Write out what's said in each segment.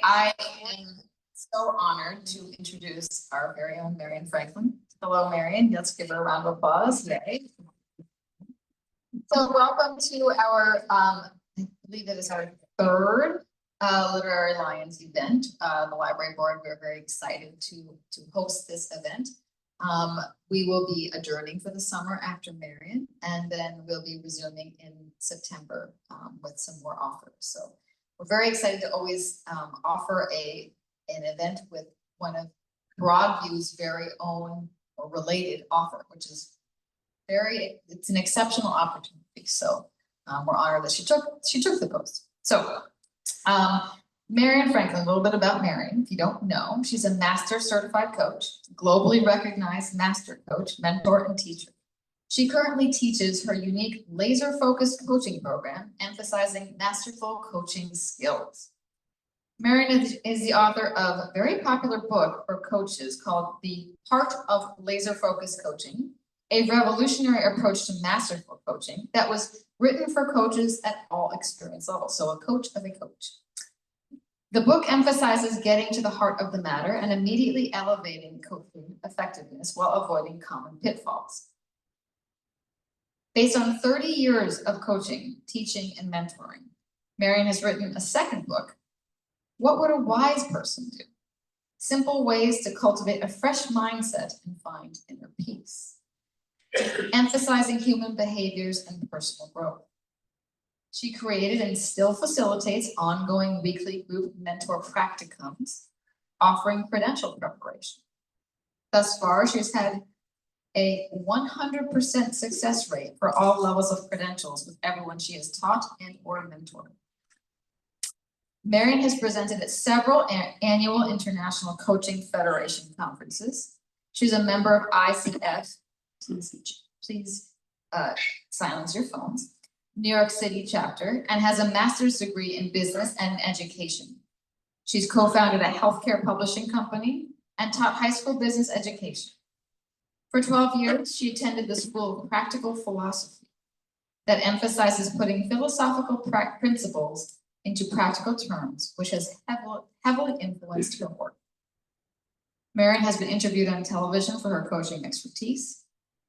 I am so honored to introduce our very own Marion Franklin. Hello, Marion. Let's give her a round of applause today. So welcome to our, I believe it is our third Literary Lions event. The library board, we're very excited to host this event. We will be adjourning for the summer after Marion, and then we'll be resuming in September with some more offers. So we're very excited to always offer an event with one of Broadview's very own or related author, which is it's an exceptional opportunity. So we're honored that she took the post. So Marion Franklin, a little bit about Marion, if you don't know, she's a master certified coach, globally recognized master coach, mentor, and teacher. She currently teaches her unique laser-focused coaching program, emphasizing masterful coaching skills. Marion is the author of a very popular book for coaches called The Art of Laser-Focused Coaching, a revolutionary approach to masterful coaching that was written for coaches at all experience levels, so a coach of a coach. The book emphasizes getting to the heart of the matter and immediately elevating coaching effectiveness while avoiding common pitfalls. Based on 30 years of coaching, teaching, and mentoring, Marion has written a second book, What Would a Wise Person Do? Simple Ways to Cultivate a Fresh Mindset and Find Inner Peace, emphasizing human behaviors and personal growth. She created and still facilitates ongoing weekly group mentor practicums, offering credential preparation. Thus far, she's had a 100% success rate for all levels of credentials with everyone she has taught and or mentored. Marion has presented at several annual International Coaching Federation conferences. She's a member of ICF, please silence your phones, New York City chapter, and has a master's degree in business and education. She's co-founded a healthcare publishing company and taught high school business education. For 12 years, she attended the School of Practical Philosophy that emphasizes putting philosophical principles into practical terms, which has heavily influenced her work. Marion has been interviewed on television for her coaching expertise,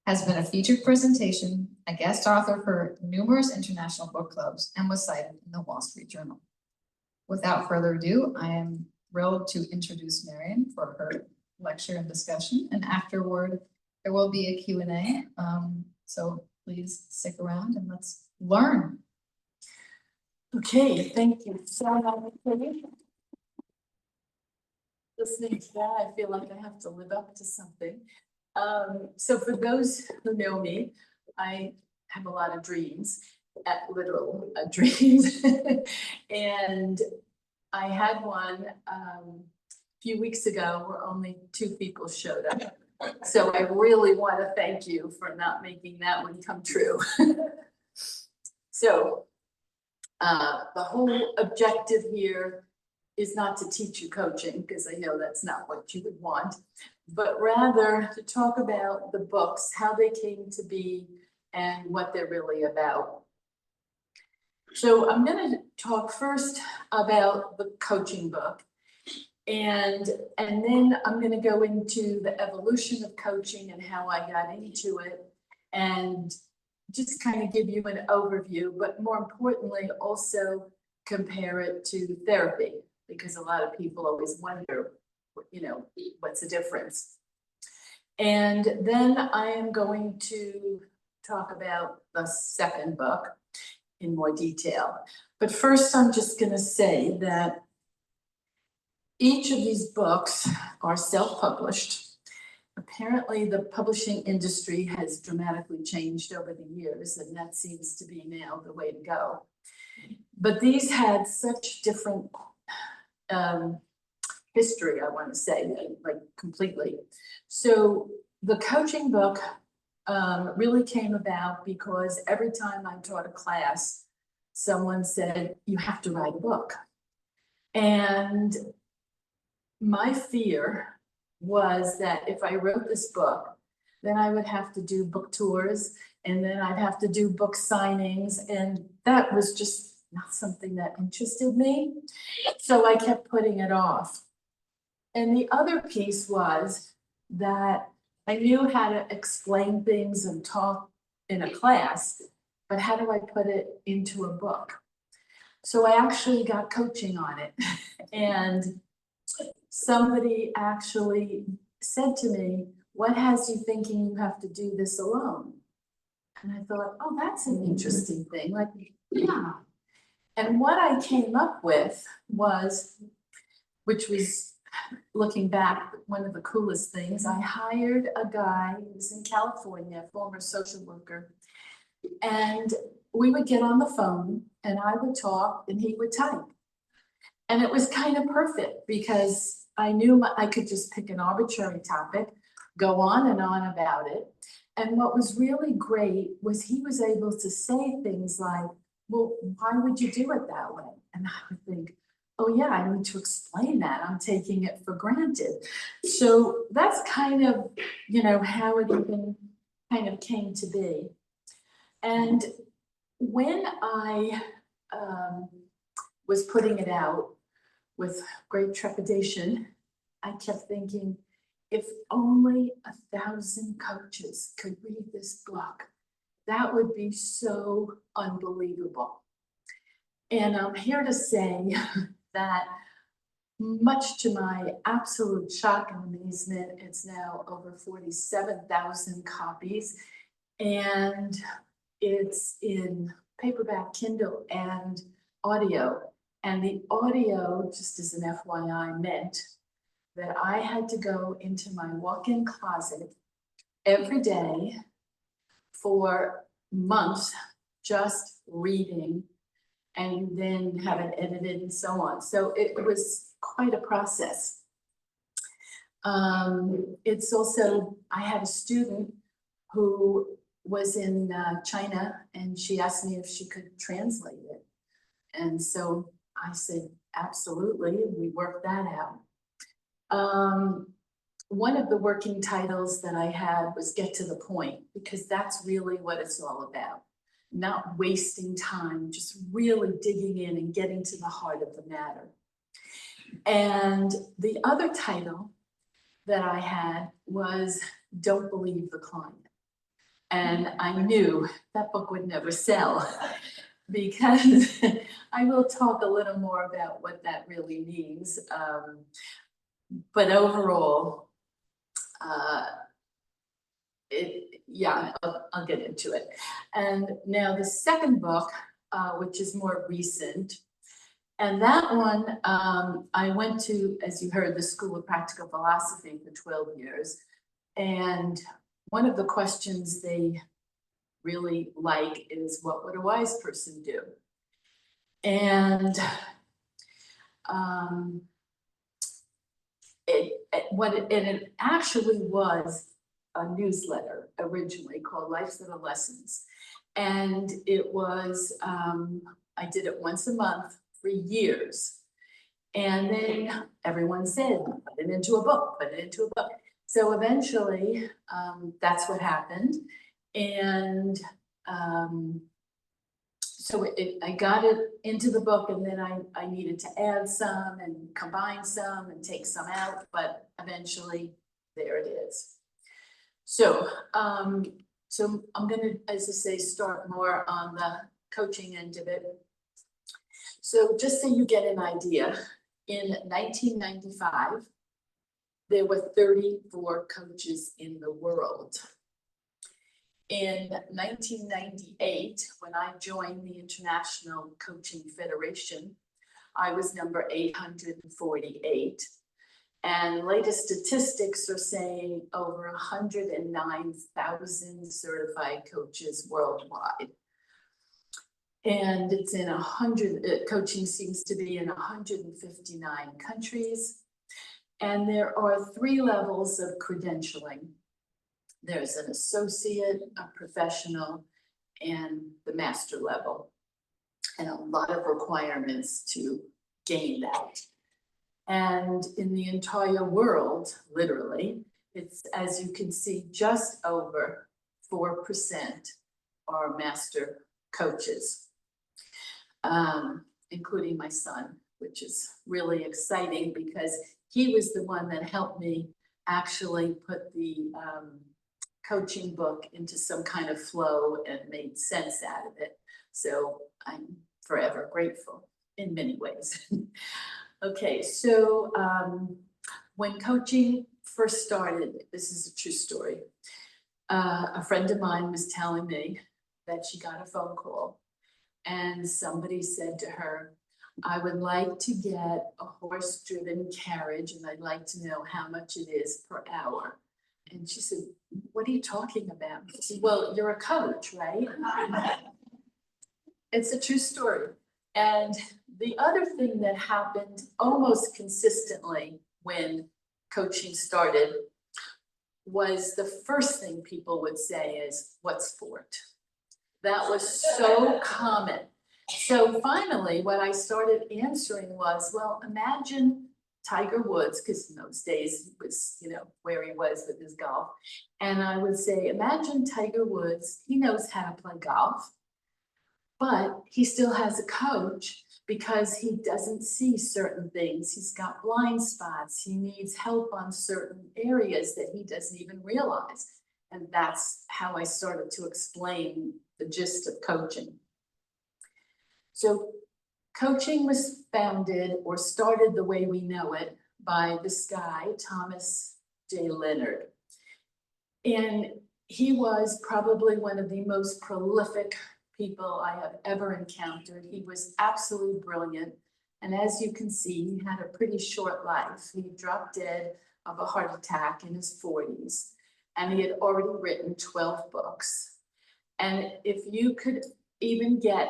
has been a featured presentation, a guest author for numerous international book clubs, and was cited in the Wall Street Journal. Without further ado, I am thrilled to introduce Marion for her lecture and discussion, and afterward, there will be a Q&A, so please stick around and let's learn. Okay, thank you so much. Listening to that, I feel like I have to live up to something. So for those who know me, I have a lot of dreams, literal dreams. And I had one a few weeks ago where only 2 people showed up. So I really want to thank you for not making that one come true. So the whole objective here is not to teach you coaching, because I know that's not what you would want, but rather to talk about the books, how they came to be, and what they're really about. So I'm going to talk first about the coaching book, and then I'm going to go into the evolution of coaching and how I got into it, and just kind of give you an overview, but more importantly, also compare it to therapy, because a lot of people always wonder, you know, what's the difference? And then I am going to talk about the second book in more detail. But first, I'm just going to say that each of these books are self-published. Apparently, the publishing industry has dramatically changed over the years, and that seems to be now the way to go. But these had such different history, I want to say, like completely. So the coaching book really came about because every time I taught a class, someone said, you have to write a book. And my fear was that if I wrote this book, then I would have to do book tours, and then I'd have to do book signings, and that was just not something that interested me. So I kept putting it off. And the other piece was that I knew how to explain things and talk in a class, but how do I put it into a book? So I actually got coaching on it. And somebody actually said to me, what has you thinking you have to do this alone? And I thought, oh, that's an interesting thing. Like, yeah. And what I came up with was, which was, looking back, one of the coolest things, I hired a guy who was in California, a former social worker, and we would get on the phone and I would talk and he would type. And it was kind of perfect because I knew I could just pick an arbitrary topic, go on and on about it. And what was really great was he was able to say things like, well, why would you do it that way? And I would think, oh yeah, I need to explain that. I'm taking it for granted. So that's kind of, how it even kind of came to be. And when I was putting it out with great trepidation, I kept thinking, if only 1,000 coaches could read this book, that would be so unbelievable. And I'm here to say that, much to my absolute shock and amazement, it's now over 47,000 copies, and it's in paperback, Kindle, and audio. And the audio, just as an FYI, meant that I had to go into my walk-in closet every day for months, just reading, and then have it edited and so on. So it was quite a process. It's also, I had a student who was in China, and she asked me if she could translate it. And so I said, absolutely, and we worked that out. One of the working titles that I had was Get to the Point, because that's really what it's all about. Not wasting time, just really digging in and getting to the heart of the matter. And the other title that I had was Don't Believe the Client. And I knew that book would never sell because I will talk a little more about what that really means. But overall, I'll get into it. And now the second book, which is more recent, and that one, I went to, as you heard, the School of Practical Philosophy for 12 years. And one of the questions they really like is, what would a wise person do? And it actually was a newsletter originally called Life's Little Lessons. And it was, I did it once a month for years. And then everyone said, put it into a book, put it into a book. So eventually, that's what happened. And so I got it into the book, and then I needed to add some and combine some and take some out, but eventually there it is. So, so I'm gonna, as I say, start more on the coaching end of it. So just so you get an idea, in 1995, there were 34 coaches in the world. In 1998, when I joined the International Coaching Federation, I was number 848. And latest statistics are saying over 109,000 certified coaches worldwide. And it's in 100, coaching seems to be in 159 countries. And there are 3 levels of credentialing. There's an associate, a professional, and the master level. And a lot of requirements to gain that. And in the entire world, literally, it's, as you can see, just over 4% are master coaches. including my son, which is really exciting because he was the one that helped me actually put the coaching book into some kind of flow and made sense out of it. So I'm forever grateful in many ways. Okay, so when coaching first started, this is a true story. A friend of mine was telling me that she got a phone call and somebody said to her, I would like to get a horse-driven carriage and I'd like to know how much it is per hour. And she said, what are you talking about? I said, well, you're a coach, right? It's a true story. And the other thing that happened almost consistently when coaching started was the first thing people would say is, what sport? That was so common. So finally, what I started answering was, well, imagine Tiger Woods, because in those days it was, where he was with his golf. And I would say, imagine Tiger Woods, he knows how to play golf, but he still has a coach because he doesn't see certain things. He's got blind spots. He needs help on certain areas that he doesn't even realize. And that's how I started to explain the gist of coaching. So coaching was founded or started the way we know it by this guy, Thomas J. Leonard. And he was probably one of the most prolific people I have ever encountered. He was absolutely brilliant. And as you can see, he had a pretty short life. He dropped dead of a heart attack in his 40s. And he had already written 12 books. And if you could even get,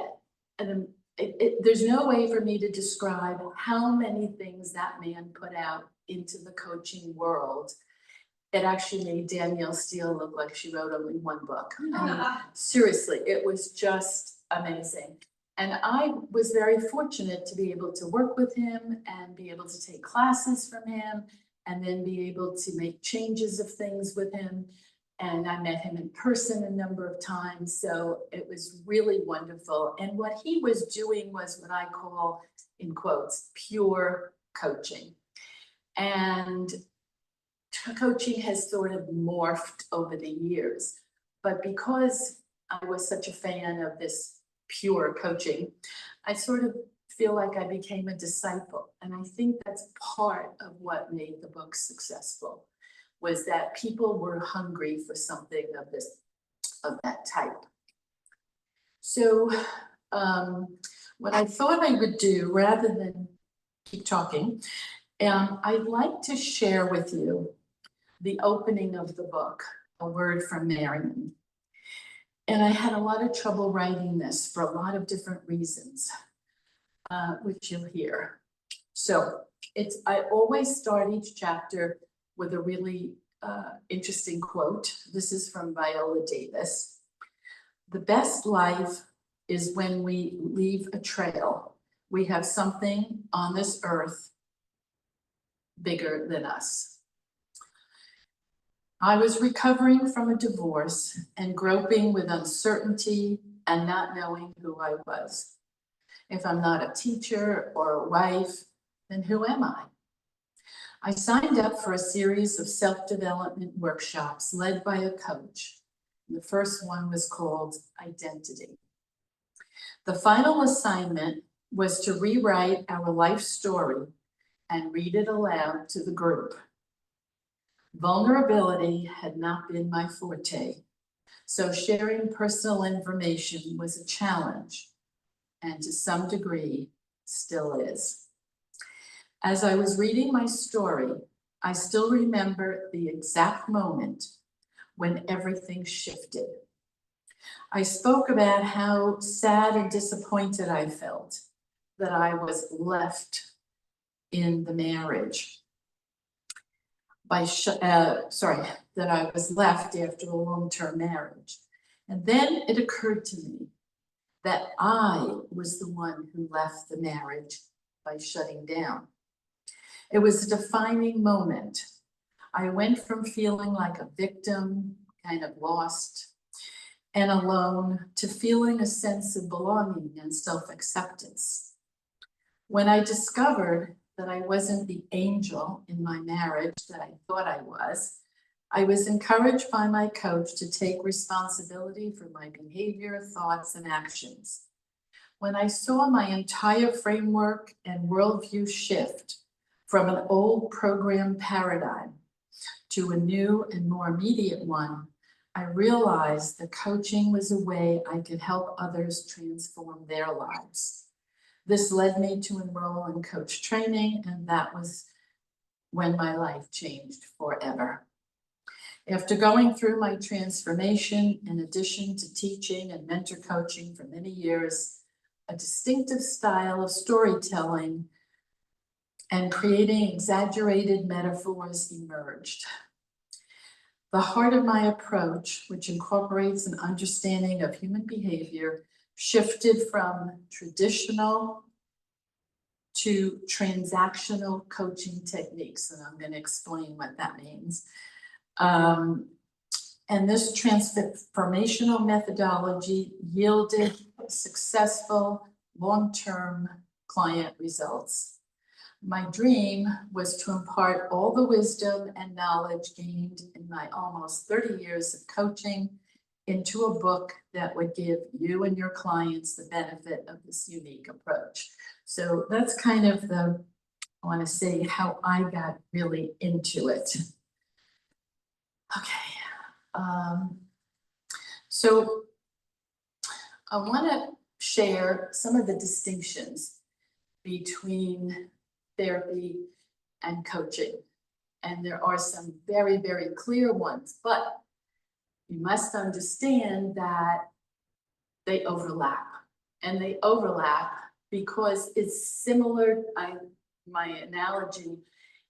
there's no way for me to describe how many things that man put out into the coaching world. It actually made Danielle Steele look like she wrote only one book. I mean, seriously, it was just amazing. And I was very fortunate to be able to work with him and be able to take classes from him and then be able to make changes of things with him. And I met him in person a number of times. So it was really wonderful. And what he was doing was what I call, in quotes, pure coaching. And coaching has sort of morphed over the years, but because I was such a fan of this pure coaching, I sort of feel like I became a disciple. And I think that's part of what made the book successful, was that people were hungry for something of that type. So what I thought I would do, rather than keep talking, I'd like to share with you the opening of the book, A Word from Marion. And I had a lot of trouble writing this for a lot of different reasons, which you'll hear. So I always start each chapter with a really interesting quote. This is from Viola Davis. The best life is when we leave a trail. We have something on this earth bigger than us. I was recovering from a divorce and groping with uncertainty and not knowing who I was. If I'm not a teacher or a wife, then who am I? I signed up for a series of self-development workshops led by a coach. The first one was called Identity. The final assignment was to rewrite our life story and read it aloud to the group. Vulnerability had not been my forte, so sharing personal information was a challenge, and to some degree, still is. As I was reading my story, I still remember the exact moment when everything shifted. I spoke about how sad and disappointed I felt that I was left in the marriage. That I was left after a long-term marriage. And then it occurred to me that I was the one who left the marriage by shutting down. It was a defining moment. I went from feeling like a victim, kind of lost, and alone to feeling a sense of belonging and self-acceptance. When I discovered that I wasn't the angel in my marriage that I thought I was encouraged by my coach to take responsibility for my behavior, thoughts, and actions. When I saw my entire framework and worldview shift from an old program paradigm to a new and more immediate one, I realized that coaching was a way I could help others transform their lives. This led me to enroll in coach training, and that was when my life changed forever. After going through my transformation, in addition to teaching and mentor coaching for many years, a distinctive style of storytelling and creating exaggerated metaphors emerged. The heart of my approach, which incorporates an understanding of human behavior, shifted from traditional to transactional coaching techniques, and I'm going to explain what that means. And this transformational methodology yielded successful long-term client results. My dream was to impart all the wisdom and knowledge gained in my almost 30 years of coaching into a book that would give you and your clients the benefit of this unique approach. So that's kind of I want to say how I got really into it. Okay. So I want to share some of the distinctions between therapy and coaching. And there are some very, very clear ones, but you must understand that they overlap. And they overlap because it's similar. My analogy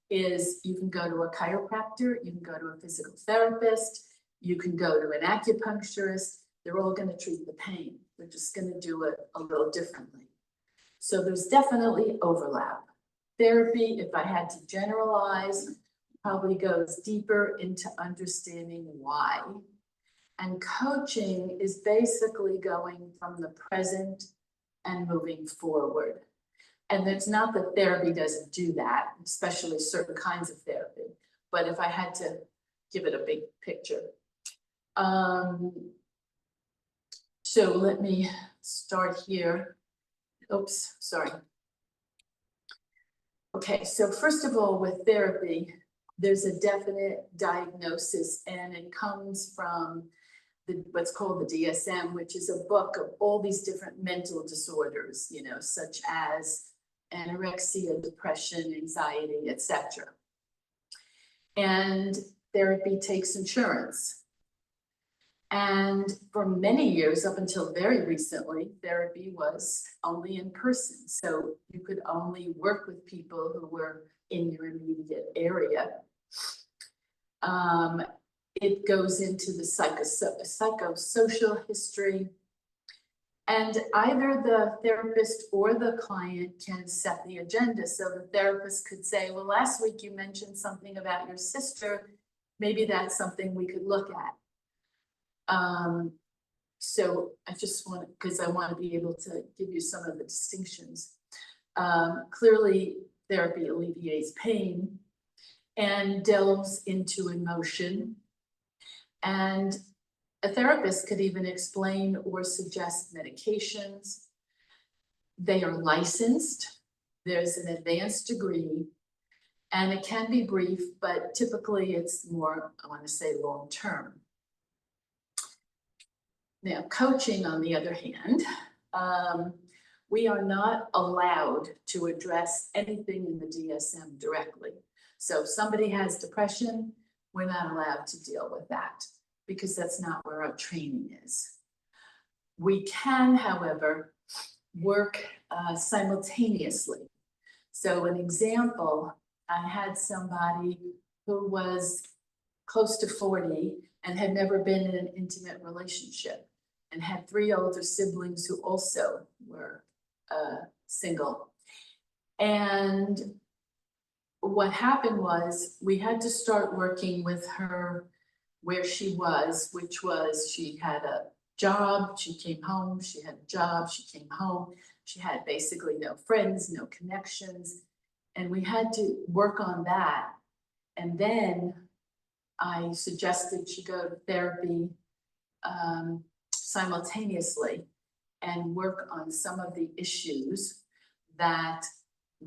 is you can go to a chiropractor, you can go to a physical therapist, you can go to an acupuncturist. They're all going to treat the pain. They're just going to do it a little differently. So there's definitely overlap. Therapy, if I had to generalize, probably goes deeper into understanding why. And coaching is basically going from the present and moving forward. And it's not that therapy doesn't do that, especially certain kinds of therapy. But if I had to give it a big picture. So let me start here. Oops, sorry. Okay, so first of all, with therapy, there's a definite diagnosis, and it comes from what's called the DSM, which is a book of all these different mental disorders, such as anorexia, depression, anxiety, etc. And therapy takes insurance. And for many years, up until very recently, therapy was only in person. So you could only work with people who were in your immediate area. It goes into the psychosocial history. And either the therapist or the client can set the agenda. So the therapist could say, well, last week you mentioned something about your sister. Maybe that's something we could look at. So I just want, because I want to be able to give you some of the distinctions. Clearly, therapy alleviates pain and delves into emotion. And a therapist could even explain or suggest medications. They are licensed. There's an advanced degree, and it can be brief, but typically it's more, I want to say, long-term. Now, coaching, on the other hand, we are not allowed to address anything in the DSM directly. So if somebody has depression, we're not allowed to deal with that because that's not where our training is. We can, however, work simultaneously. So an example, I had somebody who was close to 40 and had never been in an intimate relationship and had 3 older siblings who also were single. And what happened was we had to start working with her where she was, which was she had a job, she came home, she had a job, she came home, she had basically no friends, no connections. And we had to work on that. And then I suggested she go to therapy simultaneously and work on some of the issues that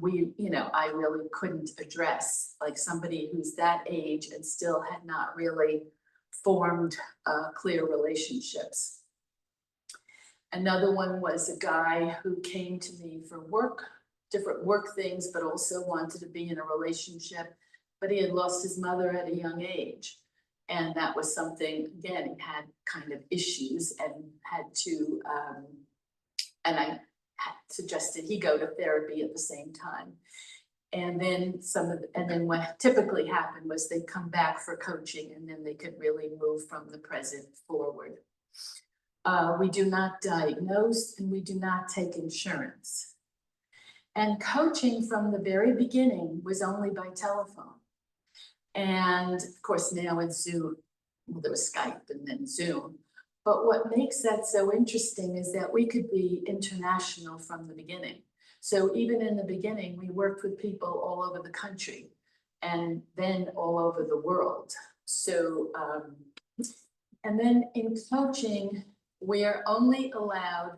I really couldn't address, like somebody who's that age and still had not really formed clear relationships. Another one was a guy who came to me for work, different work things, but also wanted to be in a relationship, but he had lost his mother at a young age. And that was something, again, he had kind of issues and had to, and I suggested he go to therapy at the same time. And then what typically happened was they'd come back for coaching and then they could really move from the present forward. We do not diagnose and we do not take insurance. And coaching from the very beginning was only by telephone. And of course now it's Zoom, well, there was Skype and then Zoom. But what makes that so interesting is that we could be international from the beginning. So even in the beginning, we worked with people all over the country and then all over the world. So, and then in coaching, we are only allowed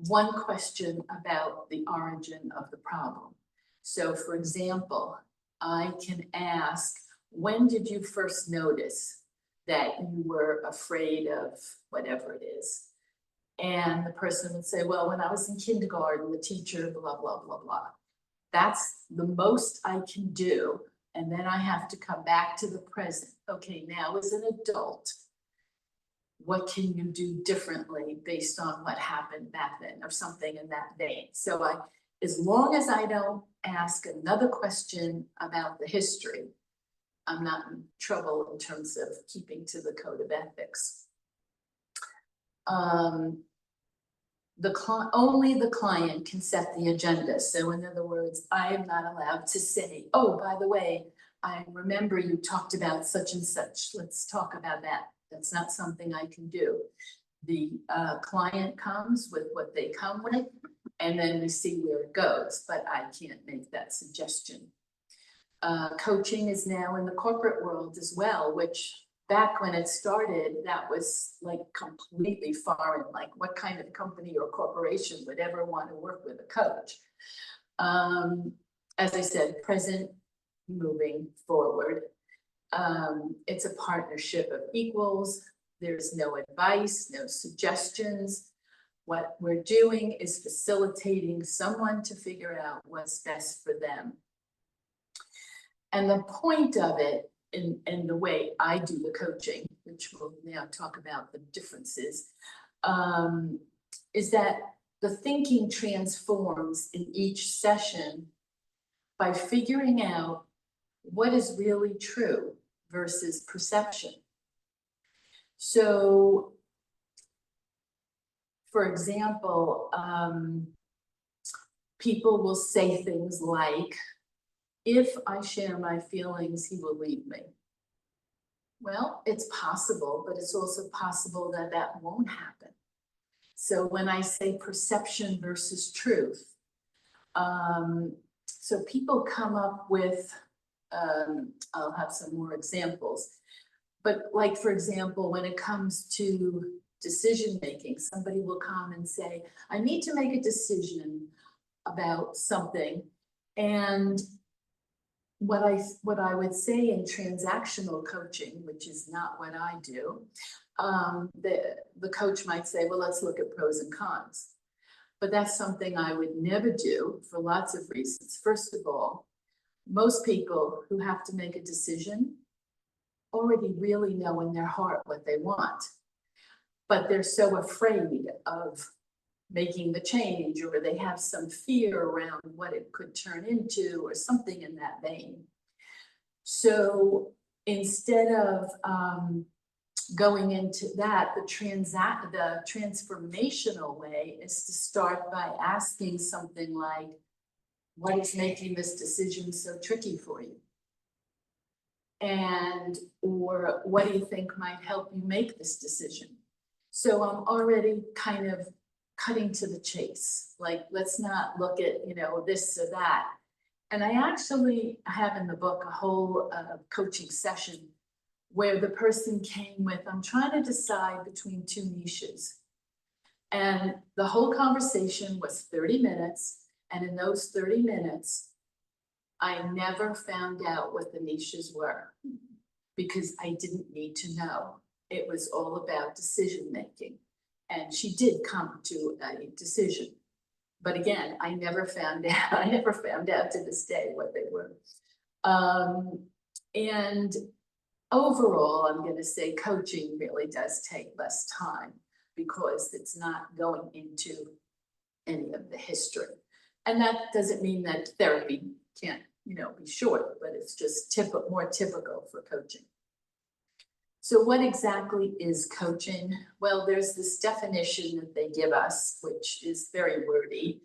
one question about the origin of the problem. So for example, I can ask, when did you first notice that you were afraid of whatever it is? And the person would say, well, when I was in kindergarten, the teacher, blah, blah, blah, blah. That's the most I can do. And then I have to come back to the present. Okay, now as an adult, what can you do differently based on what happened back then or something in that vein? So as long as I don't ask another question about the history, I'm not in trouble in terms of keeping to the code of ethics. Only the client can set the agenda. So in other words, I am not allowed to say, oh, by the way, I remember you talked about such and such. Let's talk about that. That's not something I can do. The client comes with what they come with, and then we see where it goes, but I can't make that suggestion. Coaching is now in the corporate world as well, which back when it started, that was like completely foreign. Like what kind of company or corporation would ever want to work with a coach? As I said, present, moving forward. It's a partnership of equals. There's no advice, no suggestions. What we're doing is facilitating someone to figure out what's best for them. And the point of it, in the way I do the coaching, which we'll now talk about the differences, is that the thinking transforms in each session by figuring out what is really true versus perception. So, for example, people will say things like, if I share my feelings, he will leave me. Well, it's possible, but it's also possible that that won't happen. So when I say perception versus truth, so people come up with, I'll have some more examples, but like, for example, when it comes to decision-making, somebody will come and say, I need to make a decision about something. And what I would say in transactional coaching, which is not what I do, the coach might say, well, let's look at pros and cons. But that's something I would never do for lots of reasons. First of all, most people who have to make a decision already really know in their heart what they want, but they're so afraid of making the change, or they have some fear around what it could turn into or something in that vein. So instead of going into that, the transformational way is to start by asking something like, what is making this decision so tricky for you? And, or what do you think might help you make this decision? So I'm already kind of cutting to the chase, like, let's not look at, you know, this or that. And I actually have in the book a whole coaching session where the person came with, I'm trying to decide between two niches. And the whole conversation was 30 minutes. And in those 30 minutes, I never found out what the niches were because I didn't need to know. It was all about decision making. And she did come to a decision. But again, I never found out, I never found out to this day what they were. And overall, I'm gonna say coaching really does take less time because it's not going into any of the history. And that doesn't mean that therapy can't, you know, be short, but it's just more typical for coaching. So what exactly is coaching? Well, there's this definition that they give us, which is very wordy.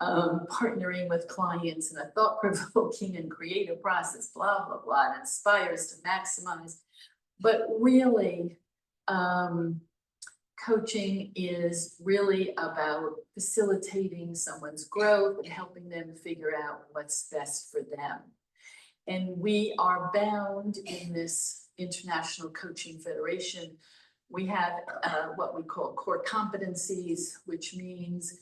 Partnering with clients in a thought-provoking and creative process, blah, blah, blah, and inspires to maximize. But really, coaching is really about facilitating someone's growth and helping them figure out what's best for them. And we are bound in this International Coaching Federation. We have what we call core competencies, which means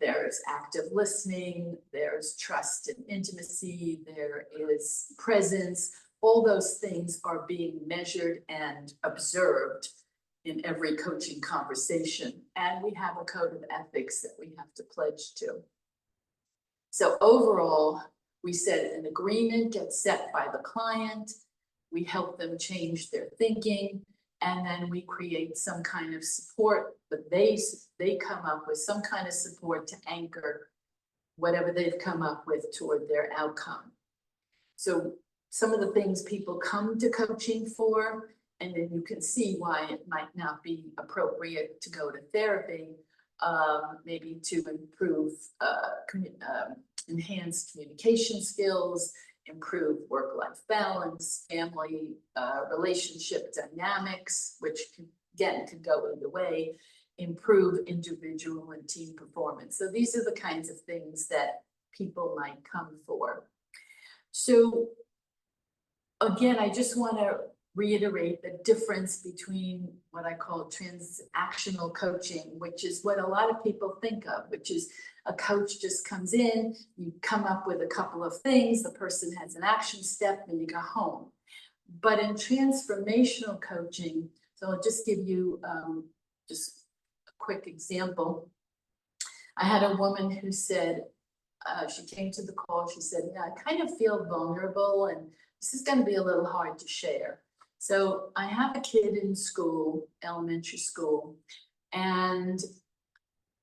there's active listening, there's trust and intimacy, there is presence. All those things are being measured and observed in every coaching conversation. And we have a code of ethics that we have to pledge to. So overall, we said an agreement gets set by the client, we help them change their thinking, and then we create some kind of support, but they come up with some kind of support to anchor whatever they've come up with toward their outcome. So some of the things people come to coaching for, and then you can see why it might not be appropriate to go to therapy, maybe to improve enhanced communication skills, improve work-life balance, family relationship dynamics, which again can go either way, improve individual and team performance. So these are the kinds of things that people might come for. So again, I just want to reiterate the difference between what I call transactional coaching, which is what a lot of people think of, which is a coach just comes in, you come up with a couple of things, the person has an action step, and you go home. But in transformational coaching, so I'll just give you just a quick example. I had a woman who said, she came to the call, she said, yeah, I kind of feel vulnerable and this is going to be a little hard to share. So I have a kid in school, elementary school, and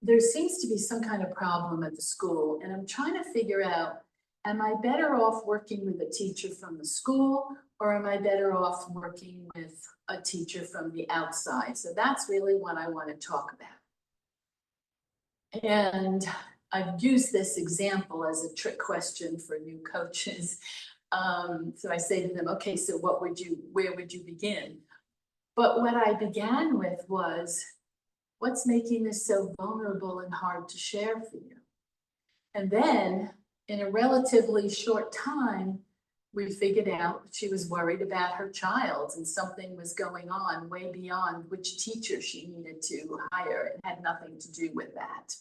there seems to be some kind of problem at the school, and I'm trying to figure out, am I better off working with a teacher from the school, or am I better off working with a teacher from the outside? So that's really what I want to talk about. And I've used this example as a trick question for new coaches. So I say to them, okay, so where would you begin? But what I began with was, what's making this so vulnerable and hard to share for you? And then in a relatively short time, we figured out she was worried about her child and something was going on way beyond which teacher she needed to hire. It had nothing to do with that.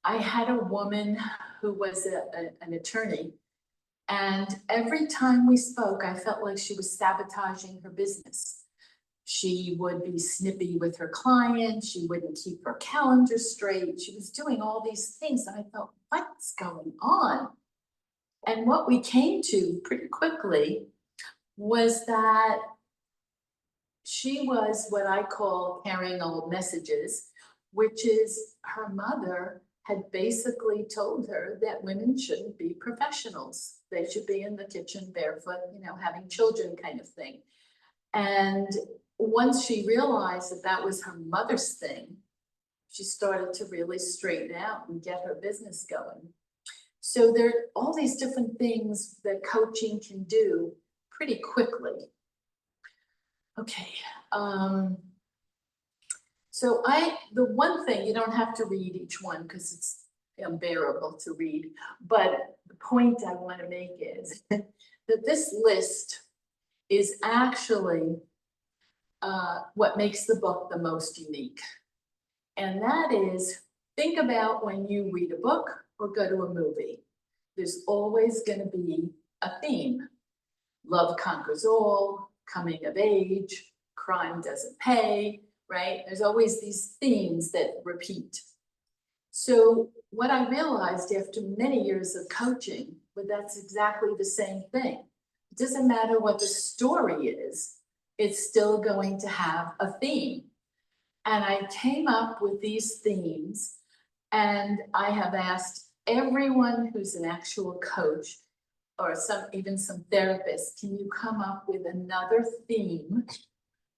I had a woman who was an attorney, and every time we spoke, I felt like she was sabotaging her business. She would be snippy with her client. She wouldn't keep her calendar straight. She was doing all these things, and I thought, what's going on? And what we came to pretty quickly was that she was what I call carrying old messages, which is her mother had basically told her that women shouldn't be professionals. They should be in the kitchen barefoot, you know, having children kind of thing. And once she realized that that was her mother's thing, she started to really straighten out and get her business going. So there are all these different things that coaching can do pretty quickly. Okay, so the one thing, you don't have to read each one because it's unbearable to read, but the point I want to make is that this list is actually what makes the book the most unique. And that is, think about when you read a book or go to a movie, there's always going to be a theme. Love conquers all, coming of age, crime doesn't pay, right? There's always these themes that repeat. So what I realized after many years of coaching, but that's exactly the same thing. It doesn't matter what the story is, it's still going to have a theme. And I came up with these themes, and I have asked everyone who's an actual coach or even some therapists, can you come up with another theme,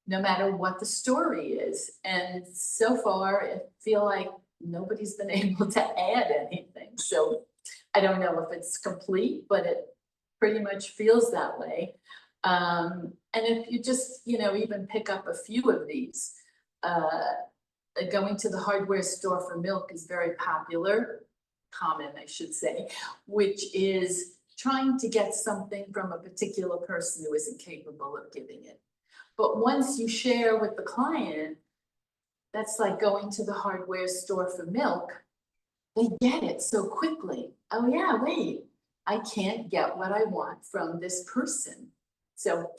no matter what the story is? And so far, I feel like nobody's been able to add anything. So I don't know if it's complete, but it pretty much feels that way. And if you just, even pick up a few of these, going to the hardware store for milk is very common, I should say, which is trying to get something from a particular person who isn't capable of giving it. But once you share with the client, that's like going to the hardware store for milk, they get it so quickly. Oh yeah, wait, I can't get what I want from this person. So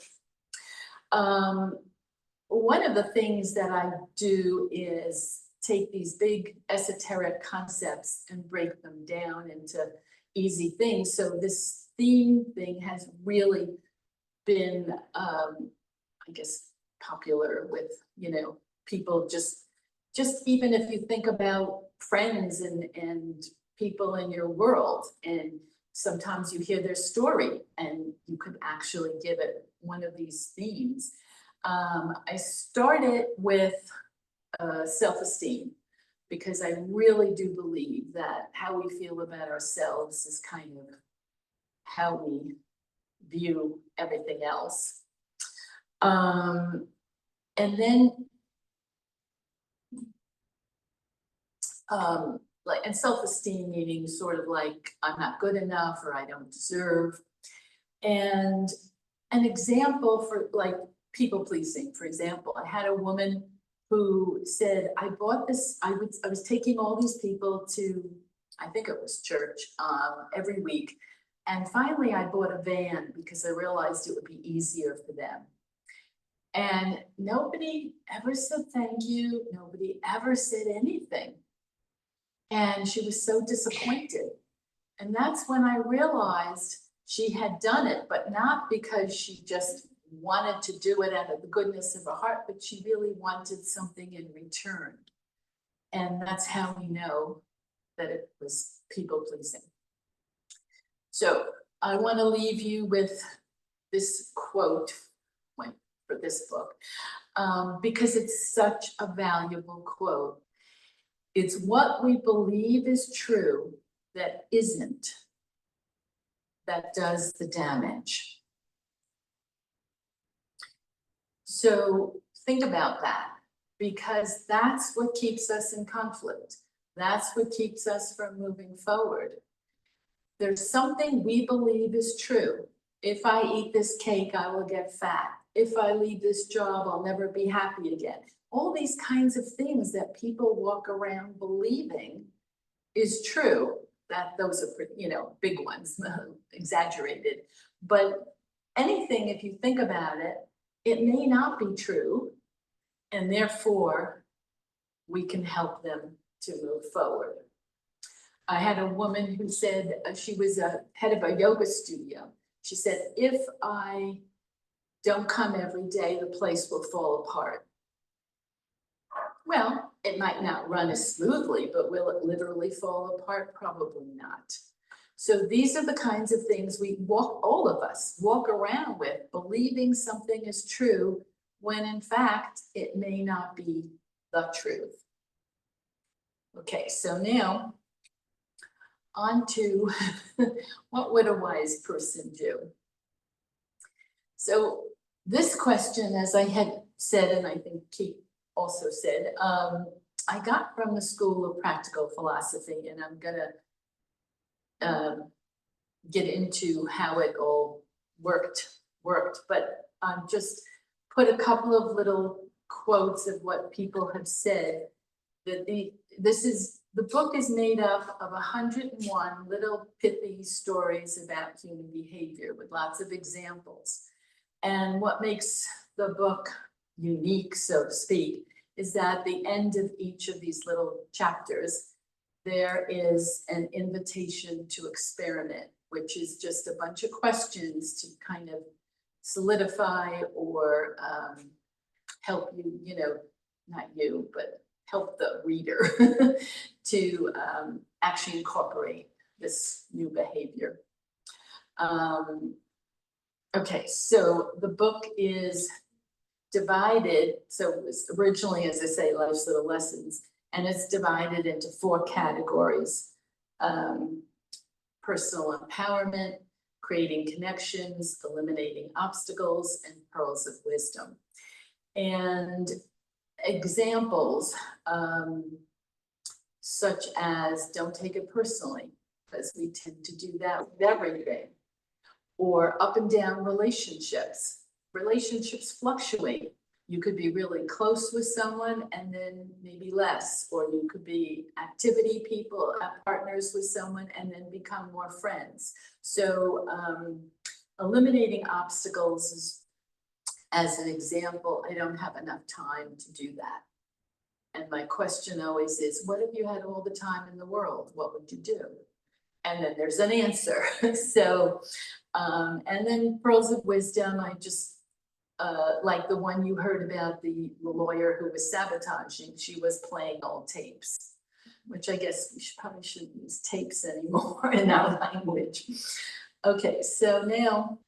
one of the things that I do is take these big esoteric concepts and break them down into easy things. So this theme thing has really been, I guess, popular with, people just even if you think about friends and people in your world, and sometimes you hear their story and you could actually give it one of these themes. I started with self-esteem, because I really do believe that how we feel about ourselves is kind of how we view everything else. And then and self-esteem meaning sort of like I'm not good enough or I don't deserve. And an example for like people pleasing, for example, I had a woman who said, I bought this, I was taking all these people to, I think it was church, every week. And finally I bought a van because I realized it would be easier for them. And nobody ever said thank you. Nobody ever said anything. And she was so disappointed. And that's when I realized she had done it, but not because she just wanted to do it out of the goodness of her heart, but she really wanted something in return. And that's how we know that it was people pleasing. So I want to leave you with this quote for this book, because it's such a valuable quote. It's what we believe is true that isn't, that does the damage. So think about that, because that's what keeps us in conflict. That's what keeps us from moving forward. There's something we believe is true. If I eat this cake, I will get fat. If I leave this job, I'll never be happy again. All these kinds of things that people walk around believing is true. That those are, big ones, exaggerated. But anything, if you think about it, it may not be true. And therefore, we can help them to move forward. I had a woman who said, she was a head of a yoga studio. She said, if I don't come every day, the place will fall apart. Well, it might not run as smoothly, but will it literally fall apart? Probably not. So these are the kinds of things all of us walk around with, believing something is true when in fact it may not be the truth. Okay, so now on to what would a wise person do? So This question, as I had said, and I think Kate also said, I got from the School of Practical Philosophy, and I'm gonna get into how it all worked, but just put a couple of little quotes of what people have said. That the book is made up of 101 little pithy stories about human behavior with lots of examples. And what makes the book unique, so to speak, is that at the end of each of these little chapters, there is an invitation to experiment, which is just a bunch of questions to kind of solidify or help you, not you, but help the reader to actually incorporate this new behavior. Okay, so the book is divided, so it was originally, as I say, Life's Little Lessons, and it's divided into 4 categories. Personal empowerment, creating connections, eliminating obstacles, and pearls of wisdom. And examples, such as don't take it personally, because we tend to do that with everything. Or up and down relationships. Relationships fluctuate. You could be really close with someone and then maybe less, or you could be activity people, partners with someone and then become more friends. So eliminating obstacles is, as an example, I don't have enough time to do that. And my question always is, what if you had all the time in the world? What would you do? And then there's an answer. So, and then pearls of wisdom, I just, like the one you heard about, the lawyer who was sabotaging, she was playing old tapes, which I guess we probably shouldn't use tapes anymore in our language. Okay, so now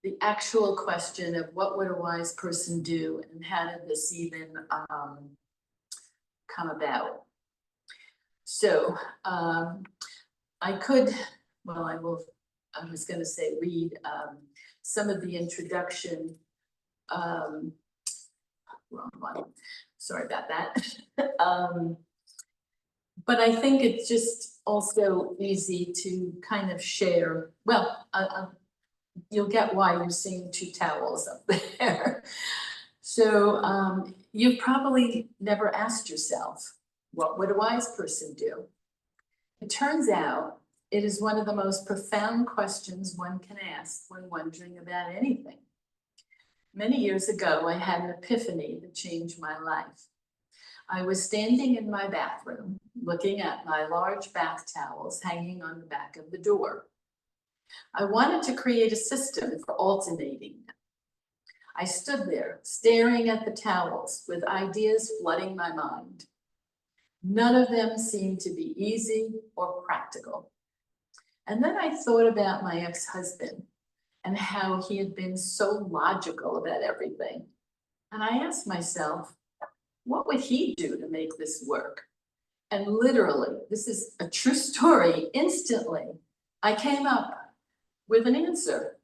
the actual question of what would a wise person do and how did this even come about? So I could, well, I was going to say read some of the introduction. Wrong one. Sorry about that. But I think it's just also easy to kind of share. Well, you'll get why you're seeing 2 towels up there. So you've probably never asked yourself, what would a wise person do? It turns out it is one of the most profound questions one can ask when wondering about anything. Many years ago, I had an epiphany that changed my life. I was standing in my bathroom, looking at my large bath towels hanging on the back of the door. I wanted to create a system for alternating them. I stood there, staring at the towels with ideas flooding my mind. None of them seemed to be easy or practical. And then I thought about my ex-husband and how he had been so logical about everything. And I asked myself, what would he do to make this work? And literally, this is a true story, instantly, I came up with an answer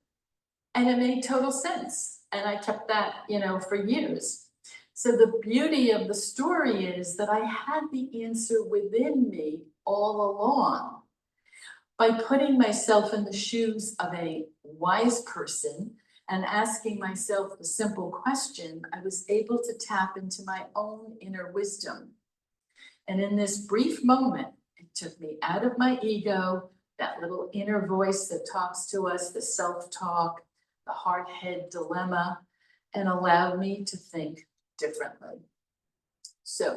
and it made total sense. And I kept that, for years. So the beauty of the story is that I had the answer within me all along. By putting myself in the shoes of a wise person and asking myself the simple question, I was able to tap into my own inner wisdom. And in this brief moment, it took me out of my ego, that little inner voice that talks to us, the self-talk, the hard head dilemma, and allowed me to think differently. So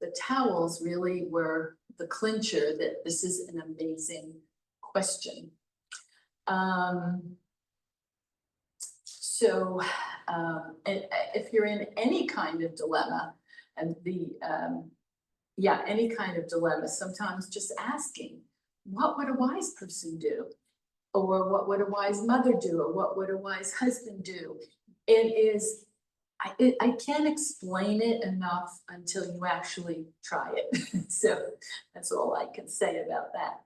the towels really were the clincher that this is an amazing question. If you're in any kind of dilemma, and any kind of dilemma, sometimes just asking, what would a wise person do? Or what would a wise mother do? Or what would a wise husband do? I can't explain it enough until you actually try it. So that's all I can say about that.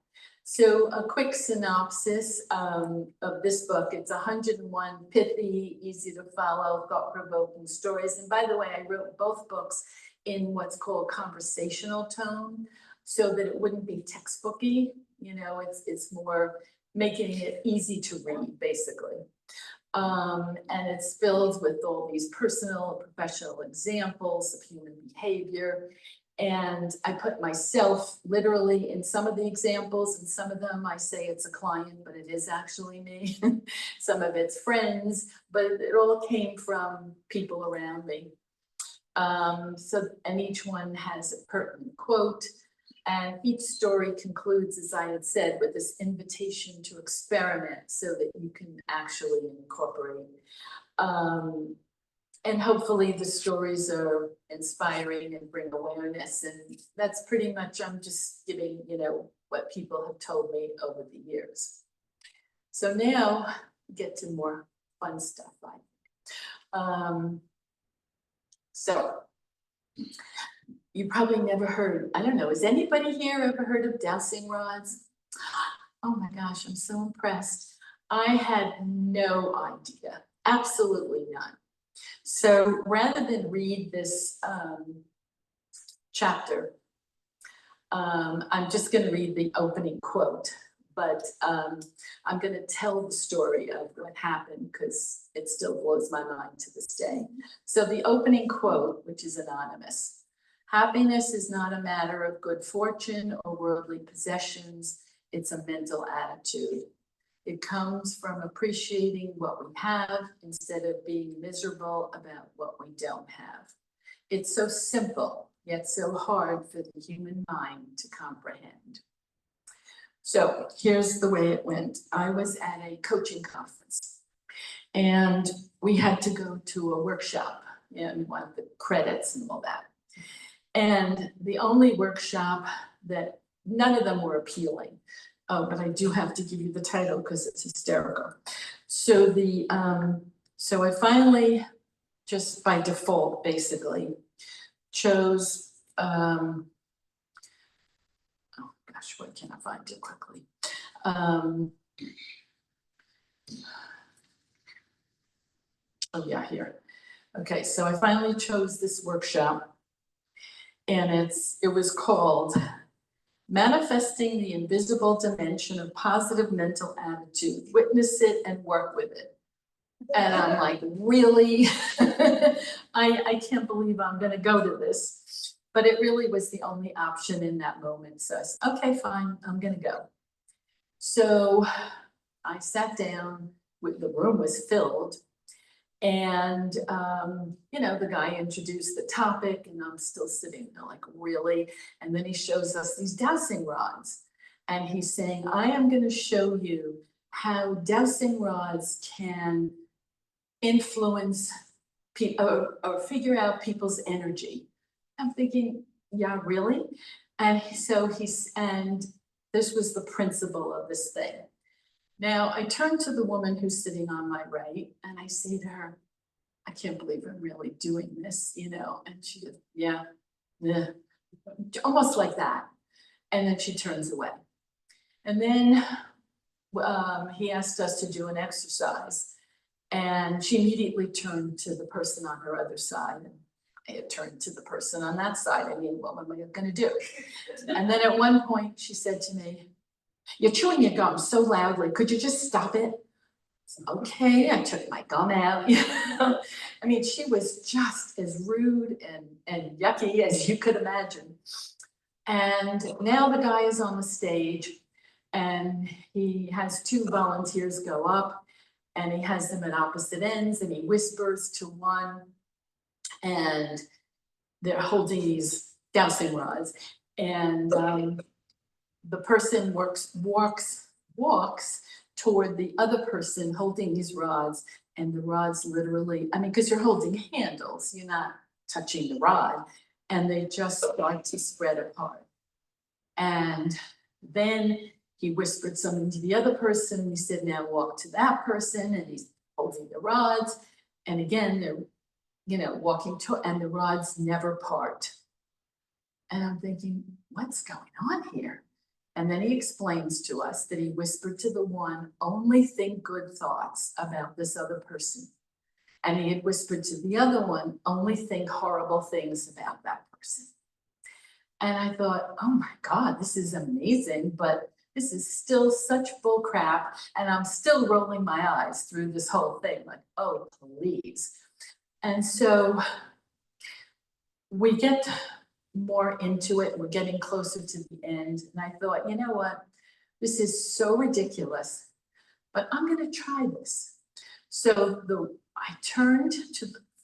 So a quick synopsis of this book. It's 101 pithy, easy to follow, thought-provoking stories. And by the way, I wrote both books in what's called conversational tone, so that it wouldn't be textbooky. You know, it's more making it easy to read, basically. And it's filled with all these personal, professional examples of human behavior. And I put myself literally in some of the examples, and some of them I say it's a client, but it is actually me. Some of it's friends, but it all came from people around me. And each one has a pertinent quote. And each story concludes, as I had said, with this invitation to experiment so that you can actually incorporate. And hopefully the stories are inspiring and bring awareness. And that's pretty much, I'm just giving, you know, what people have told me over the years. So now get to more fun stuff, I think. So you probably never heard, I don't know, has anybody here ever heard of dowsing rods? Oh my gosh, I'm so impressed. I had no idea, absolutely none. So rather than read this chapter, I'm just going to read the opening quote, but I'm going to tell the story of what happened because it still blows my mind to this day. So the opening quote, which is anonymous: "Happiness is not a matter of good fortune or worldly possessions. It's a mental attitude. It comes from appreciating what we have instead of being miserable about what we don't have. It's so simple, yet so hard for the human mind to comprehend." So here's the way it went. I was at a coaching conference and we had to go to a workshop and want the credits and all that. And the only workshop that none of them were appealing. Oh, but I do have to give you the title because it's hysterical. So so I finally, just by default, basically, chose, oh gosh, why can't I find it quickly? Oh yeah, here. Okay, so I finally chose this workshop, and it was called "Manifesting the Invisible Dimension of Positive Mental Attitude. Witness it and work with it." And I'm like, really? I can't believe I'm gonna go to this. But it really was the only option in that moment. So I said, okay, fine, I'm gonna go. So I sat down, the room was filled. And, you know, the guy introduced the topic and I'm still sitting there like, really? And then he shows us these dowsing rods. And he's saying, I am going to show you how dowsing rods can influence people or figure out people's energy. I'm thinking, yeah, really? And so and this was the principle of this thing. Now I turn to the woman who's sitting on my right and I say to her, I can't believe I'm really doing this, you know? And she goes, yeah, almost like that. And then she turns away. And then he asked us to do an exercise. And she immediately turned to the person on her other side. And I had turned to the person on that side. I mean, what am I going to do? And then at one point she said to me, "You're chewing your gum so loudly. Could you just stop it?" Okay, I took my gum out. You know? I mean, she was just as rude and yucky as you could imagine. And now the guy is on the stage and he has two volunteers go up and he has them at opposite ends and he whispers to one and they're holding these dowsing rods. And the person walks toward the other person holding these rods, and the rods literally, I mean, because you're holding handles, you're not touching the rod, and they just start to spread apart. And then he whispered something to the other person, and he said, now walk to that person, and he's holding the rods. And again, they're, you know, walking to, and the rods never part. And I'm thinking, what's going on here? And then he explains to us that he whispered to the one, only think good thoughts about this other person. And he had whispered to the other one, only think horrible things about that person. And I thought, oh my God, this is amazing, but this is still such bull crap. And I'm still rolling my eyes through this whole thing, like, oh, please. And so we get more into it. We're getting closer to the end. And I thought, you know what? This is so ridiculous, but I'm going to try this. So I turned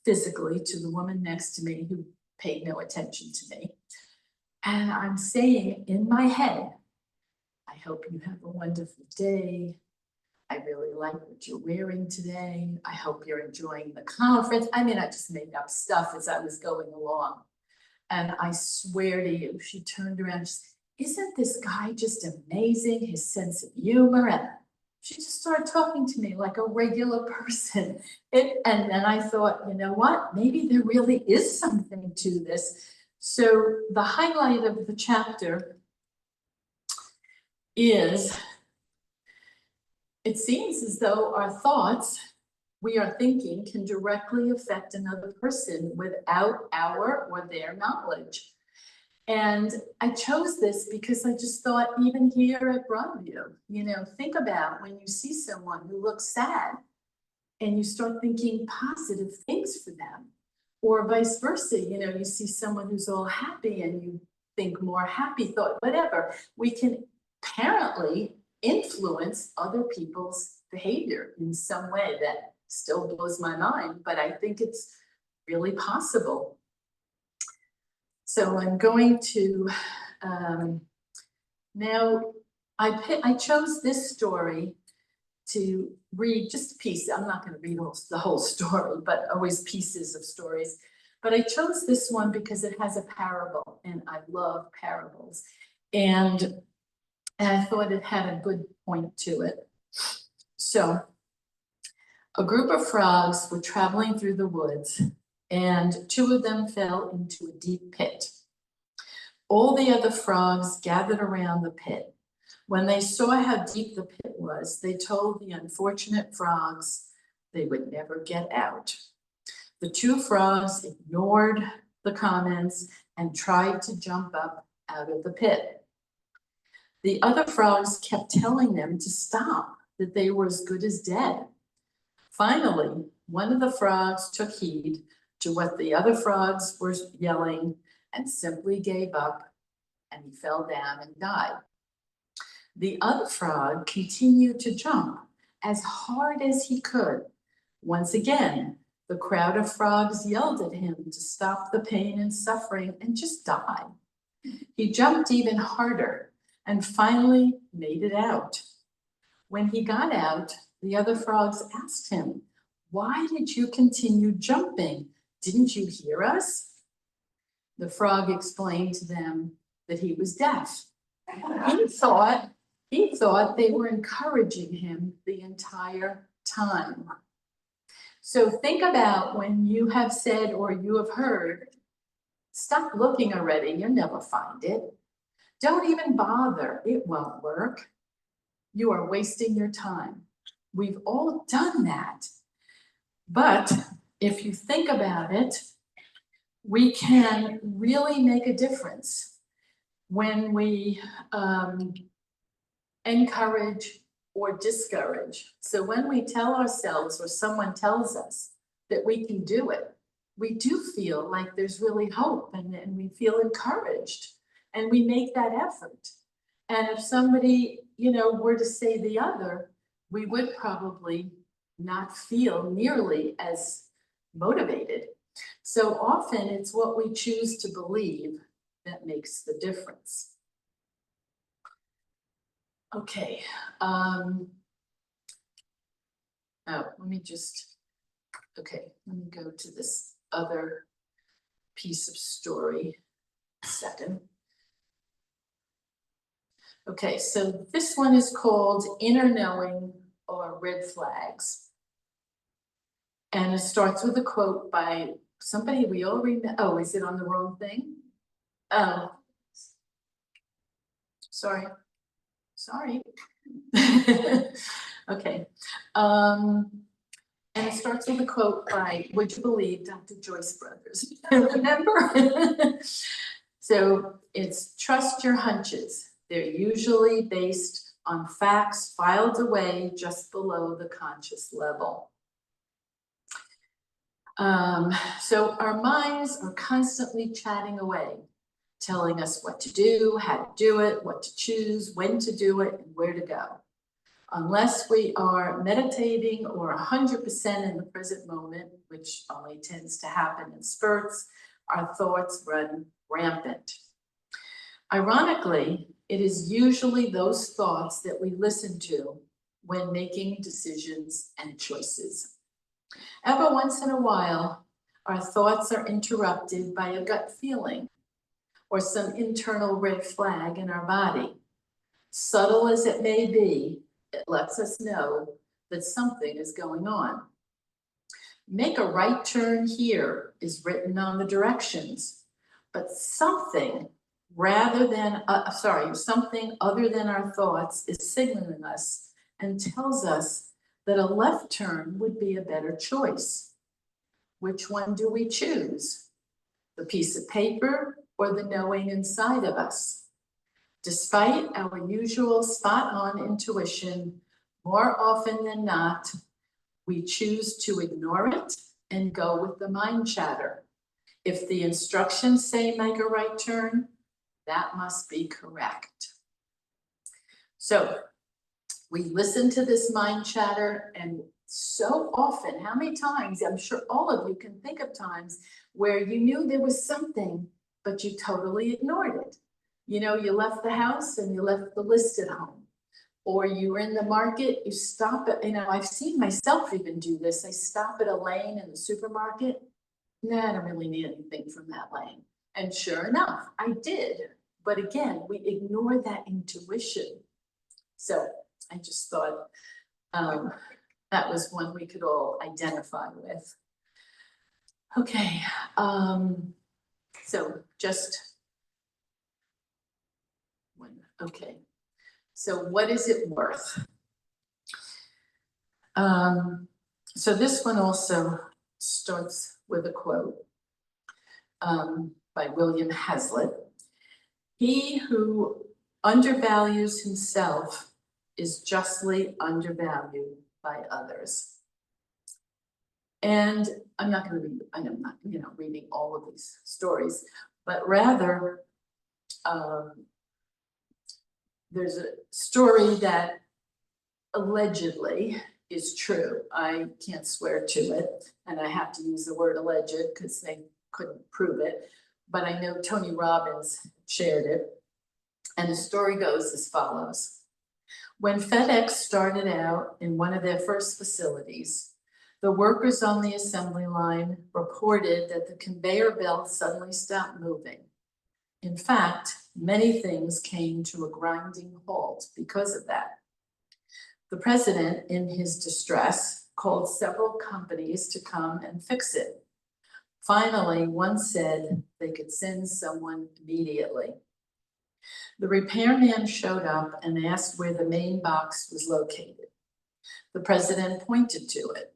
physically to the woman next to me who paid no attention to me. And I'm saying in my head, I hope you have a wonderful day. I really like what you're wearing today. I hope you're enjoying the conference. I mean, I just made up stuff as I was going along. And I swear to you, she turned around and said, isn't this guy just amazing? His sense of humor. And she just started talking to me like a regular person. And then I thought, you know what? Maybe there really is something to this. So the highlight of the chapter is, it seems as though our thoughts we are thinking can directly affect another person without our or their knowledge. And I chose this because I just thought, even here at Broadview, you know, think about when you see someone who looks sad and you start thinking positive things for them, or vice versa. You know, you see someone who's all happy and you think more happy thought, whatever. We can apparently influence other people's behavior in some way that still blows my mind, but I think it's really possible. So I'm going to, now I chose this story to read just a piece. I'm not going to read the whole story, but always pieces of stories. But I chose this one because it has a parable, and I love parables. And I thought it had a good point to it. So a group of frogs were traveling through the woods, and two of them fell into a deep pit. All the other frogs gathered around the pit. When they saw how deep the pit was, they told the unfortunate frogs they would never get out. The two frogs ignored the comments and tried to jump up out of the pit. The other frogs kept telling them to stop, that they were as good as dead. Finally, one of the frogs took heed to what the other frogs were yelling and simply gave up, and he fell down and died. The other frog continued to jump as hard as he could. Once again, the crowd of frogs yelled at him to stop the pain and suffering and just die. He jumped even harder and finally made it out. When he got out, the other frogs asked him, "Why did you continue jumping? Didn't you hear us?" The frog explained to them that he was deaf. He thought they were encouraging him the entire time. So think about when you have said or you have heard, "Stop looking already, you'll never find it. Don't even bother, it won't work. You are wasting your time." We've all done that. But if you think about it, we can really make a difference when we encourage or discourage. So when we tell ourselves or someone tells us that we can do it, we do feel like there's really hope, and we feel encouraged, and we make that effort. And if somebody, you know, were to say the other, we would probably not feel nearly as motivated. So often it's what we choose to believe that makes the difference. Okay. Let me go to this other piece of story a second. Okay, so this one is called Inner Knowing or Red Flags. And it starts with a quote by somebody we already know. Oh, is it on the wrong thing? Oh, sorry. sorry. Okay. And it starts with a quote by, would you believe, Dr. Joyce Brothers. Remember? So it's trust your hunches. They're usually based on facts filed away just below the conscious level. So our minds are constantly chatting away, telling us what to do, how to do it, what to choose, when to do it, and where to go. Unless we are meditating or 100% in the present moment, which only tends to happen in spurts, our thoughts run rampant. Ironically, it is usually those thoughts that we listen to when making decisions and choices. Every once in a while, our thoughts are interrupted by a gut feeling or some internal red flag in our body. Subtle as it may be, it lets us know that something is going on. Make a right turn here is written on the directions, but something something other than our thoughts is signaling us and tells us that a left turn would be a better choice. Which one do we choose? The piece of paper or the knowing inside of us? Despite our usual spot-on intuition, more often than not, we choose to ignore it and go with the mind chatter. If the instructions say make a right turn, that must be correct. So we listen to this mind chatter, and so often, how many times, I'm sure all of you can think of times where you knew there was something, but you totally ignored it. You know, you left the house and you left the list at home, or you were in the market, you stop at, I've seen myself even do this. I stop at a lane in the supermarket. Nah, I don't really need anything from that lane. And sure enough, I did. But again, we ignore that intuition. So I just thought that was one we could all identify with. Okay, so just one, okay. So what is it worth? So this one also starts with a quote by William Hazlitt. He who undervalues himself is justly undervalued by others. And I'm not going to read, I'm not, reading all of these stories, but rather there's a story that allegedly is true. I can't swear to it, and I have to use the word alleged because they couldn't prove it, but I know Tony Robbins shared it. And the story goes as follows. When FedEx started out in one of their first facilities, the workers on the assembly line reported that the conveyor belt suddenly stopped moving. In fact, many things came to a grinding halt because of that. The president, in his distress, called several companies to come and fix it. Finally, one said they could send someone immediately. The repairman showed up and asked where the main box was located. The president pointed to it.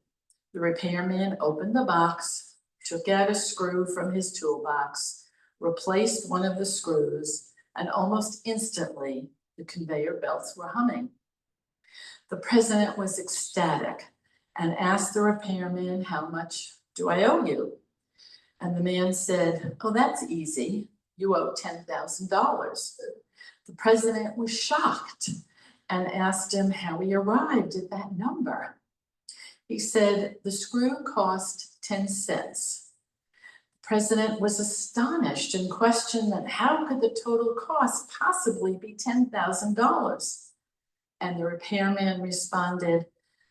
The repairman opened the box, took out a screw from his toolbox, replaced one of the screws, and almost instantly, the conveyor belts were humming. The president was ecstatic and asked the repairman, "How much do I owe you?" And the man said, "Oh, that's easy. You owe $10,000. The president was shocked and asked him how he arrived at that number. He said, "The screw cost 10 cents. The president was astonished and questioned that how could the total cost possibly be $10,000? And the repairman responded,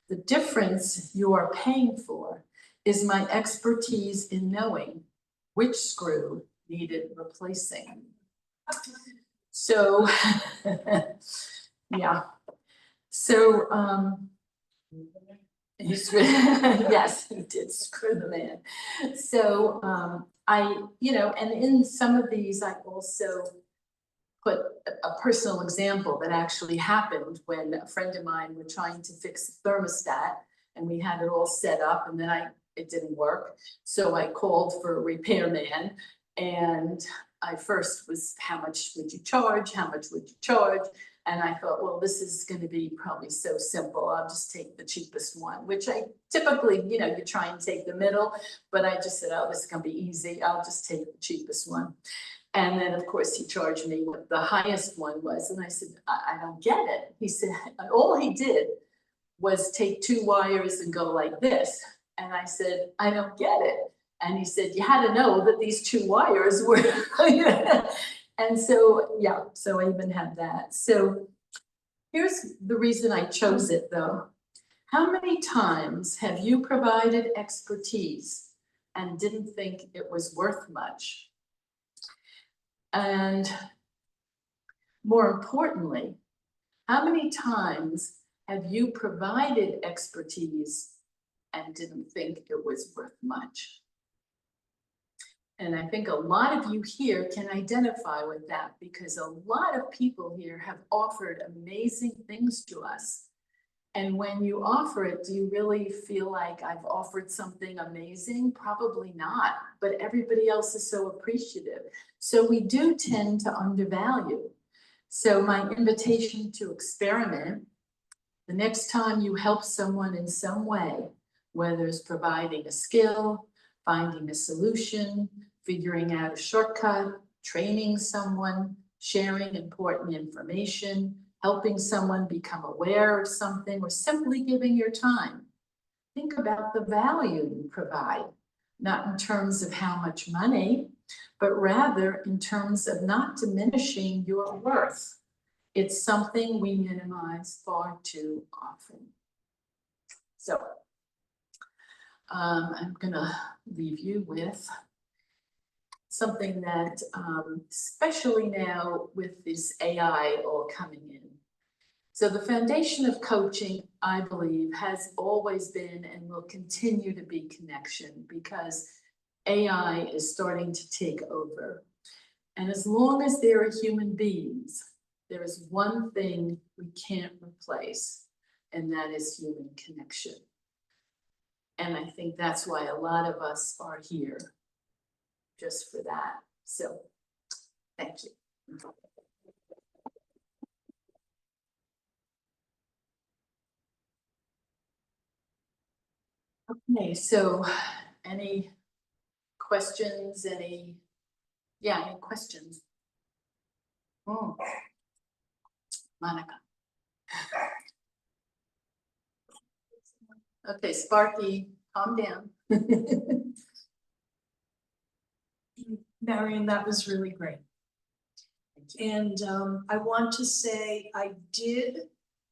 "The difference you are paying for is my expertise in knowing which screw needed replacing." So, yeah. So, yes, he did screw the man. So, and in some of these, I also put a personal example that actually happened when a friend of mine were trying to fix the thermostat, and we had it all set up, and then it didn't work. So I called for a repairman, and I first was, how much would you charge? How much would you charge? And I thought, well, this is going to be probably so simple. I'll just take the cheapest one, which I typically, you know, you try and take the middle, but I just said, oh, this is going to be easy. I'll just take the cheapest one. And then, of course, he charged me what the highest one was. And I said, I don't get it. He said, all he did was take two wires and go like this. And I said, I don't get it. And he said, you had to know that these two wires were, and so, yeah, so I even had that. So here's the reason I chose it though. How many times have you provided expertise and didn't think it was worth much? And more importantly, how many times have you provided expertise and didn't think it was worth much? And I think a lot of you here can identify with that, because a lot of people here have offered amazing things to us. And when you offer it, do you really feel like I've offered something amazing? Probably not, but everybody else is so appreciative. So we do tend to undervalue. So my invitation to experiment, the next time you help someone in some way, whether it's providing a skill, finding a solution, figuring out a shortcut, training someone, sharing important information, helping someone become aware of something, or simply giving your time. Think about the value you provide, not in terms of how much money, but rather in terms of not diminishing your worth. It's something we minimize far too often. So I'm gonna leave you with something that, especially now with this AI all coming in. So the foundation of coaching, I believe, has always been and will continue to be connection, because AI is starting to take over. And as long as there are human beings, there is one thing we can't replace, and that is human connection. And I think that's why a lot of us are here, just for that. So, thank you. Okay, so any questions, any questions? Oh, Monica. Okay, Sparky, calm down. Marion, that was really great. And I want to say I did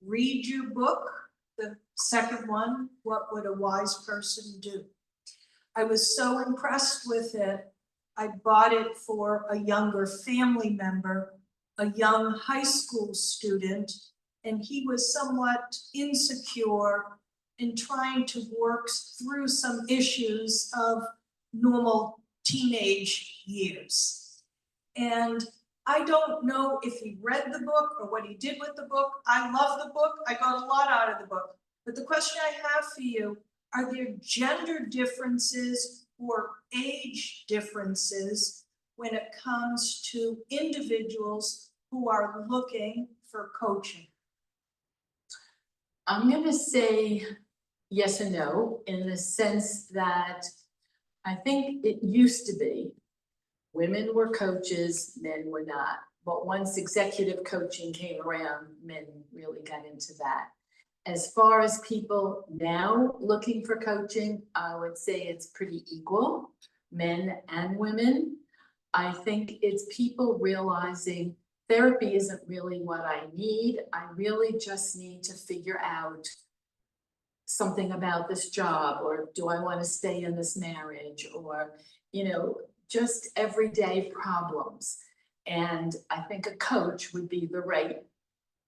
read your book, the second one, What Would a Wise Person Do? I was so impressed with it. I bought it for a younger family member, a young high school student, and he was somewhat insecure in trying to work through some issues of normal teenage years. And I don't know if he read the book or what he did with the book. I love the book. I got a lot out of the book. But the question I have for you, are there gender differences or age differences when it comes to individuals who are looking for coaching? I'm going to say yes and no, in the sense that I think it used to be women were coaches, men were not. But once executive coaching came around, men really got into that. As far as people now looking for coaching, I would say it's pretty equal, men and women. I think it's people realizing therapy isn't really what I need. I really just need to figure out something about this job, or do I want to stay in this marriage, or, you know, just everyday problems. And I think a coach would be the right,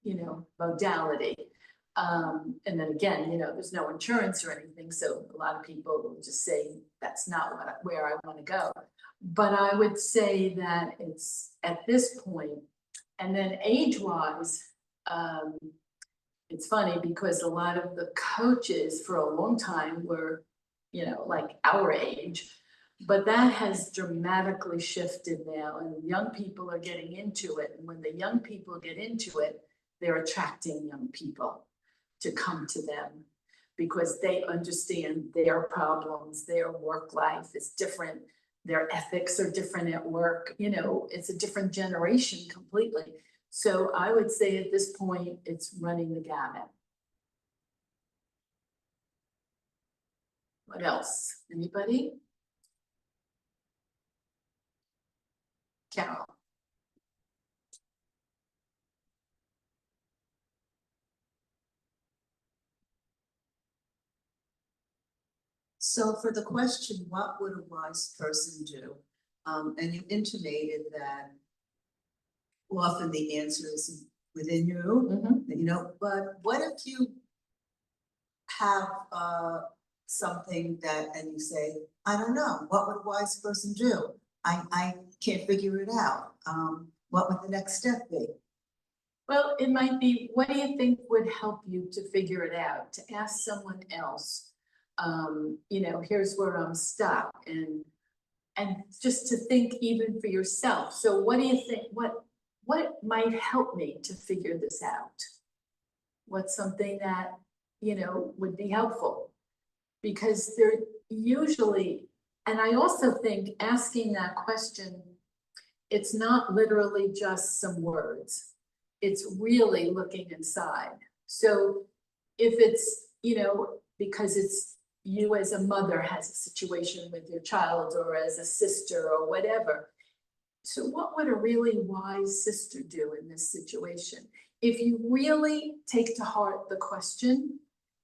you know, modality. And then again, you know, there's no insurance or anything. So a lot of people will just say, that's not where I want to go. But I would say that it's at this point, And then age-wise, it's funny because a lot of the coaches for a long time were, like our age, but that has dramatically shifted now, and young people are getting into it. And when the young people get into it, they're attracting young people to come to them because they understand their problems, their work life is different, their ethics are different at work, it's a different generation completely. So I would say at this point, it's running the gamut. What else? Anybody? Carol. So for the question, what would a wise person do? And you intimated that often the answer is within you, but what if you have something that, and you say, I don't know, what would a wise person do? I can't figure it out. What would the next step be? Well, it might be, what do you think would help you to figure it out? To ask someone else, here's where I'm stuck, and just to think even for yourself. So what do you think, what might help me to figure this out? What's something that, would be helpful? Because they're usually, and I also think asking that question, it's not literally just some words. It's really looking inside. So if it's, because it's you as a mother has a situation with your child, or as a sister or whatever. So what would a really wise sister do in this situation? If you really take to heart the question,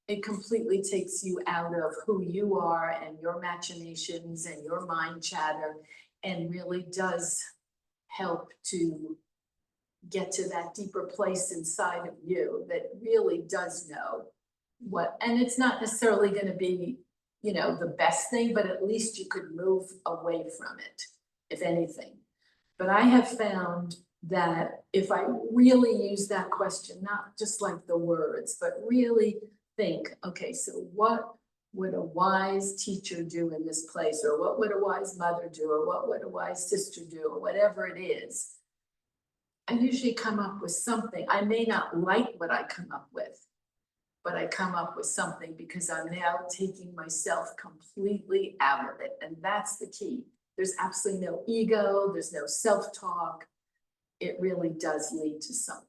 it completely takes you out of who you are and your machinations and your mind chatter, and really does help to get to that deeper place inside of you that really does know what, and it's not necessarily going to be, the best thing, but at least you could move away from it, if anything. But I have found that if I really use that question, not just like the words, but really think, okay, so what would a wise teacher do in this place? Or what would a wise mother do? Or what would a wise sister do? Or whatever it is. I usually come up with something. I may not like what I come up with, but I come up with something because I'm now taking myself completely out of it. And that's the key. There's absolutely no ego. There's no self-talk. It really does lead to something.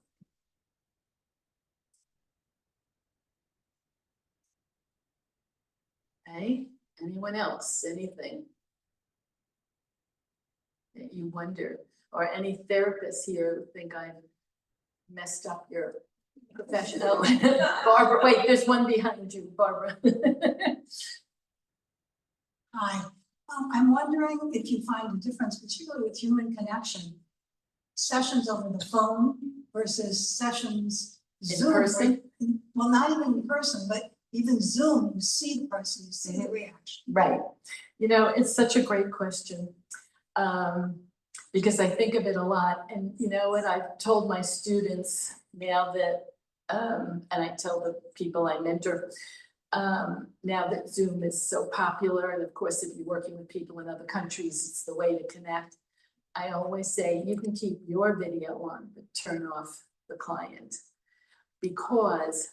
Okay, anyone else, anything that you wonder, or any therapists here think I've messed up your profession? Oh, Barbara, wait, there's one behind you, Barbara. Hi, I'm wondering if you find a difference, particularly with human connection, sessions over the phone versus sessions In Zoom. person? Well, not even in person, but even Zoom, you see the person, you see the reaction. Right. It's such a great question. Because I think of it a lot, and what I've told my students now that, and I tell the people I mentor, now that Zoom is so popular, and of course, if you're working with people in other countries, it's the way to connect. I always say you can keep your video on, but turn off the client, because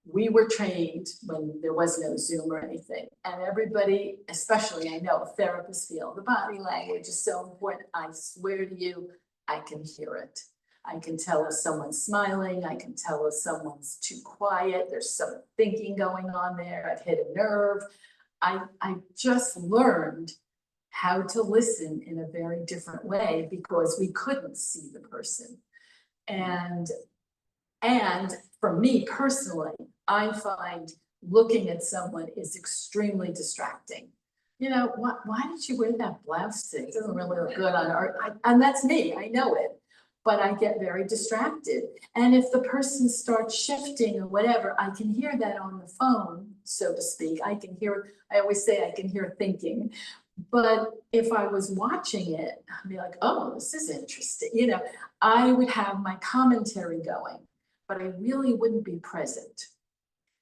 we were trained when there was no Zoom or anything, and everybody, especially I know therapists feel the body language is so important. I swear to you, I can hear it. I can tell if someone's smiling. I can tell if someone's too quiet. There's some thinking going on there. I've hit a nerve. I just learned how to listen in a very different way because we couldn't see the person. And for me personally, I find looking at someone is extremely distracting. Why did you wear that blouse? It doesn't really look good on her. And that's me, I know it, but I get very distracted. And if the person starts shifting or whatever, I can hear that on the phone, so to speak. I always say I can hear thinking, But if I was watching it, I'd be like, oh, this is interesting, you know, I would have my commentary going, but I really wouldn't be present.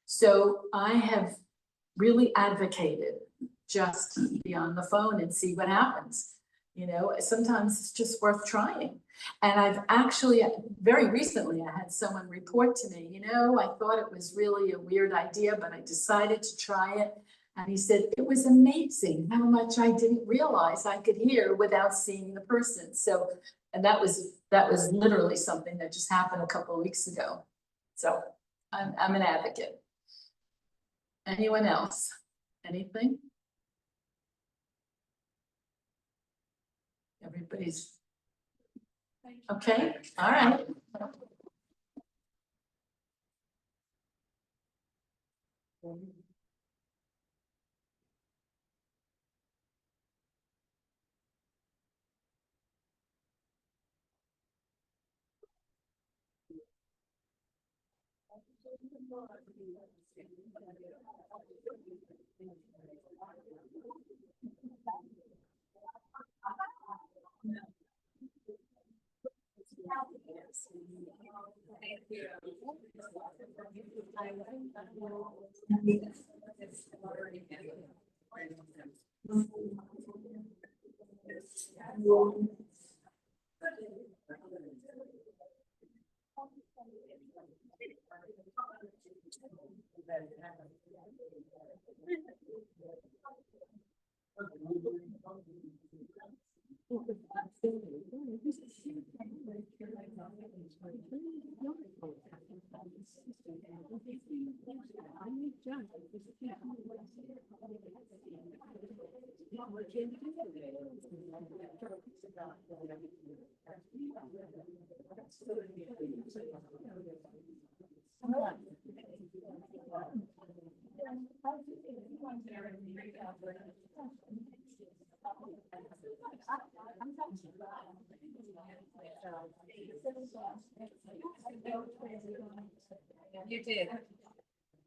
So I have really advocated just be on the phone and see what happens. You know, sometimes it's just worth trying. And I've actually, very recently, I had someone report to me, you know, I thought it was really a weird idea, but I decided to try it. And he said, it was amazing how much I didn't realize I could hear without seeing the person. So, and that was literally something that just happened a couple of weeks ago. So I'm an advocate. Anyone else? Anything? Everybody's okay, all right. You did.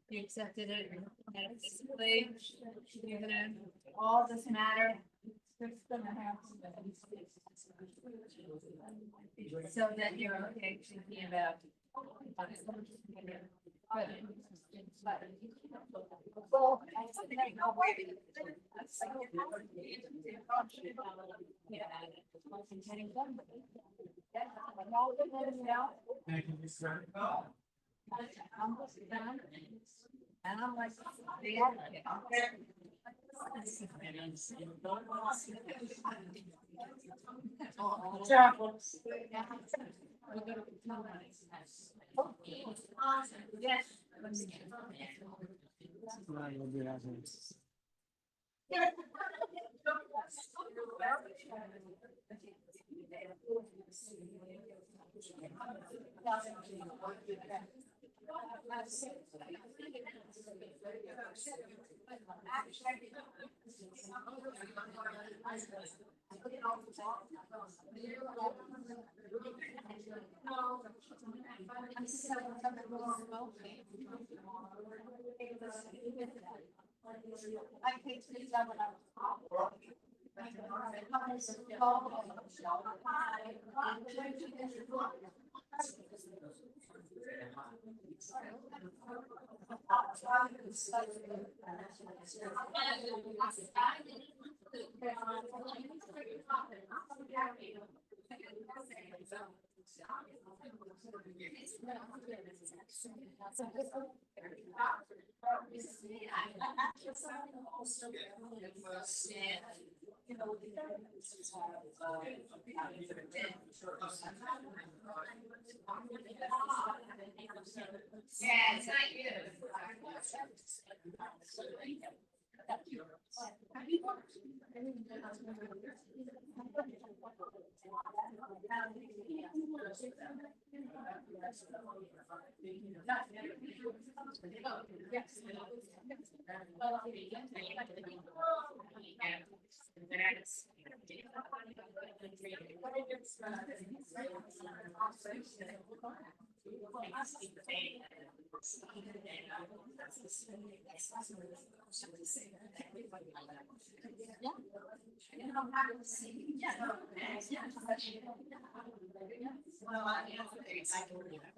You accepted it. And basically, you're gonna, all this matter. It's gonna have. So that you're okay thinking about. Well, I think no way. And I'm like, the advocate. Yes. Yeah, it's not you. Yeah.